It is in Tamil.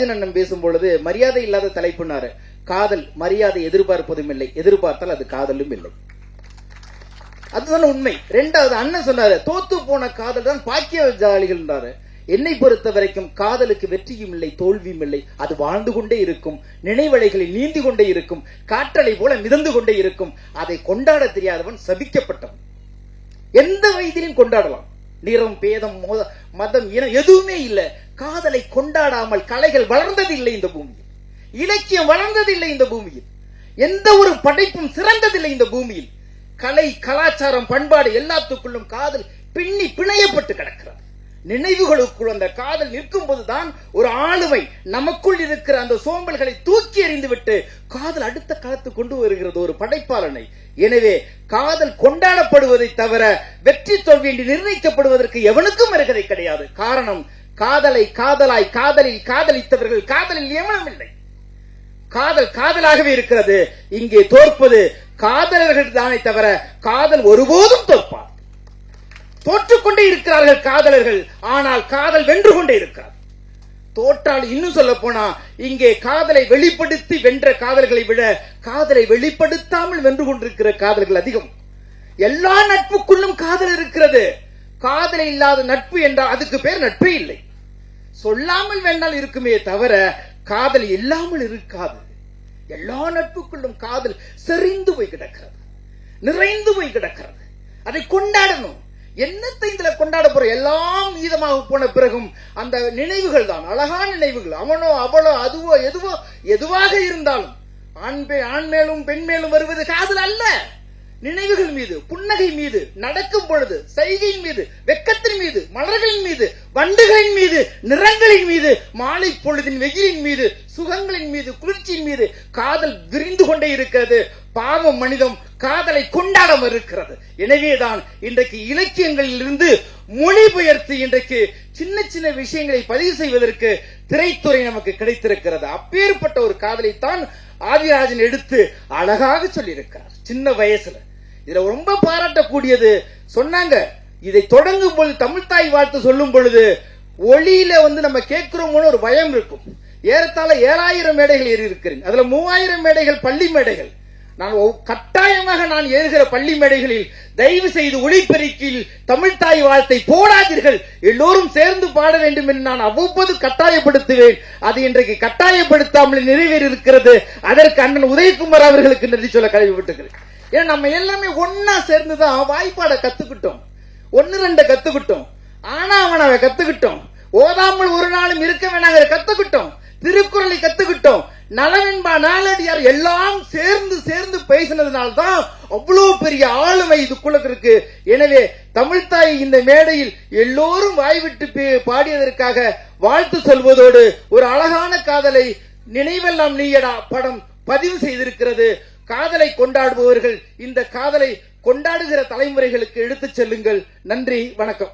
அண்ணன் பேசும் பொழுது மரியாதை இல்லாத தலைப்புனாரு. காதல் மரியாதை எதிர்பார்ப்பதும் இல்லை, எதிர்பார்த்தால் அது காதலும் இல்லை. அதுதான் உண்மை. ரெண்டாவது அண்ணன் சொன்னாரு, தோத்து போன காதல் தான் பாக்கியசாலிகள். என்னை பொறுத்த வரைக்கும் காதலுக்கு வெற்றியும் இல்லை, தோல்வியும் இல்லை. அது வாழ்ந்து கொண்டே இருக்கும், நினைவலைகளில் நீந்தி கொண்டே இருக்கும், காற்றலை போல மிதந்து கொண்டே இருக்கும். அதை கொண்டாட தெரியாதவன் சபிக்கப்பட்டவன். எந்த வயதிலும் கொண்டாடலாம். நிறம், பேதம், மதம், இனம் எதுவுமே இல்லை. காதலை கொண்டாடாமல் கலைகள் வளர்ந்ததில்லை இந்த பூமியில், இலக்கியம் வளர்ந்ததில்லை இந்த பூமியில், எந்த ஒரு படைப்பும் சிறந்ததில்லை இந்த பூமியில். கலை, கலாச்சாரம், பண்பாடு எல்லாத்துக்குள்ளும் காதல் பின்னி பிணையப்பட்டு கிடக்கிறது. நினைவுகளுக்குள் அந்த காதல் நிற்கும் போதுதான் ஒரு ஆளுமை நமக்குள் இருக்கிற அந்த சோம்பல்களை தூக்கி எறிந்துவிட்டு காதல் அடுத்த காலத்துக்கு கொண்டு வருகிறது ஒரு படைப்பாளனை. எனவே காதல் கொண்டாடப்படுவதை தவிர வெற்றி தோல்வி என்று நிர்ணயிக்கப்படுவதற்கு எவனுக்கும் அருகதை கிடையாது. காரணம், காதலை காதலாய் காதலில் காதலித்தவர்கள் காதலில் எவனும் இல்லை. காதல் காதலாகவே இருக்கிறது. இங்கே தோற்பது காதலர்கள் தானே தவிர காதல் ஒருபோதும் தோற்பார். தோற்றுக்கொண்டே இருக்கிறார்கள் காதலர்கள், ஆனால் காதல் வென்று கொண்டே இருக்கிறார். தோற்றால் இன்னும் சொல்ல போனா இங்கே காதலை வெளிப்படுத்தி வென்ற காதல்களை விட காதலை வெளிப்படுத்தாமல் வென்று கொண்டிருக்கிற காதல்கள் அதிகம். எல்லா நட்புக்குள்ளும் காதல் இருக்கிறது. காதல் இல்லாத நட்பு என்றால் அதுக்கு பேர் நட்பே இல்லை. சொல்லாமல் வேண்டால் இருக்குமே தவிர காதல் இல்லாமல் இருக்காது. எல்லா நட்புக்குள்ளும் காதல் செறிந்து போய் கிடக்கிறது, நிறைந்து போய் கிடக்கிறது. அதை கொண்டாடணும். என்னத்தை இதுல கொண்டாட போற? எல்லாம் மீதமாக போன பிறகும் அந்த நினைவுகள் தான் அழகான நினைவுகள். அவனோ அவளோ அதுவோ எதுவோ எதுவாக இருந்தாலும் ஆண் மேலும் பெண் மேலும் வருவது காதல் அல்ல. நினைவுகள் மீது, புன்னகை மீது, நடக்கும் பொழுது செய்கையின் மீது, வெக்கத்தின் மீது, மலர்களின் மீது, வண்டுகளின் மீது, நிறங்களின் மீது, மாலை பொழுதின் வெயிலின் மீது, சுகங்களின் மீது, குளிர்ச்சியின் மீது காதல் விரிந்து கொண்டே இருக்கிறது. பாவம் மனிதம் காதலை கொண்டாட இருக்கிறது. எனவேதான் இன்றைக்கு இலக்கியங்களில் இருந்து மொழிபெயர்த்து இன்றைக்கு சின்ன சின்ன விஷயங்களை பதிவு செய்வதற்கு திரைத்துறை நமக்கு கிடைத்திருக்கிறது. அப்பேற்பட்ட ஒரு காதலைத்தான் ஆதிராஜன் எடுத்து அழகாக சொல்லியிருக்கிறார் சின்ன வயசுல. இதுல ரொம்ப பாராட்டக்கூடியது சொன்னாங்க, இதை தொடங்கும் பொழுது தமிழ்தாய் வாழ்த்து சொல்லும் பொழுது ஒளியில நம்ம கேட்கிறோம்னு ஒரு பயம் இருக்கும். ஏறத்தாழ 7000 மேடைகள் ஏறி இருக்கிறேன். அதுல 3000 மேடைகள் பள்ளி மேடைகள். நான் கட்டாயமாக நான் ஏறுகிற பள்ளி மேடைகளில் தயவு செய்து ஒளிபெருக்கில் தமிழ்தாய் வாழ்த்தை போடாதீர்கள், எல்லோரும் சேர்ந்து பாட வேண்டும் என்று நான் அவ்வப்போது கட்டாயப்படுத்துவேன். அது இன்றைக்கு கட்டாயப்படுத்தாமல் நிறைவேறி இருக்கிறது. அதற்கு அண்ணன் உதயகுமார் அவர்களுக்கு நன்றி சொல்ல கடமைப்பட்டிருக்கிறேன். ஏன்னா நம்ம எல்லாமே ஒன்னா சேர்ந்துதான் வாய்ப்பாட கத்துக்கிட்டோம், 1-2 கத்துக்கிட்டோம், ஆனா அவனை கத்துக்கிட்டோம், ஓதாமல் ஒரு நாளும் இருக்க வேணாங்க கத்துக்கிட்டோம், திருக்குறளை கத்துக்கிட்டோம், நலவென்பா நாளடியார் எல்லாம் சேர்ந்து சேர்ந்து பேசினதுனால்தான் அவ்வளவு பெரிய ஆளுமை இதுக்குள்ள இருக்கு. எனவே தமிழ்தாய் இந்த மேடையில் எல்லோரும் வாய்விட்டு பாடியதற்காக வாழ்த்து சொல்வதோடு ஒரு அழகான காதலை நினைவெல்லாம் நீயடா படம் பதிவு செய்திருக்கிறது. காதலை கொண்டாடுபவர்கள் இந்த காதலை கொண்டாடுகிற தலைமுறைகளுக்கு எடுத்துச் செல்லுங்கள். நன்றி, வணக்கம்.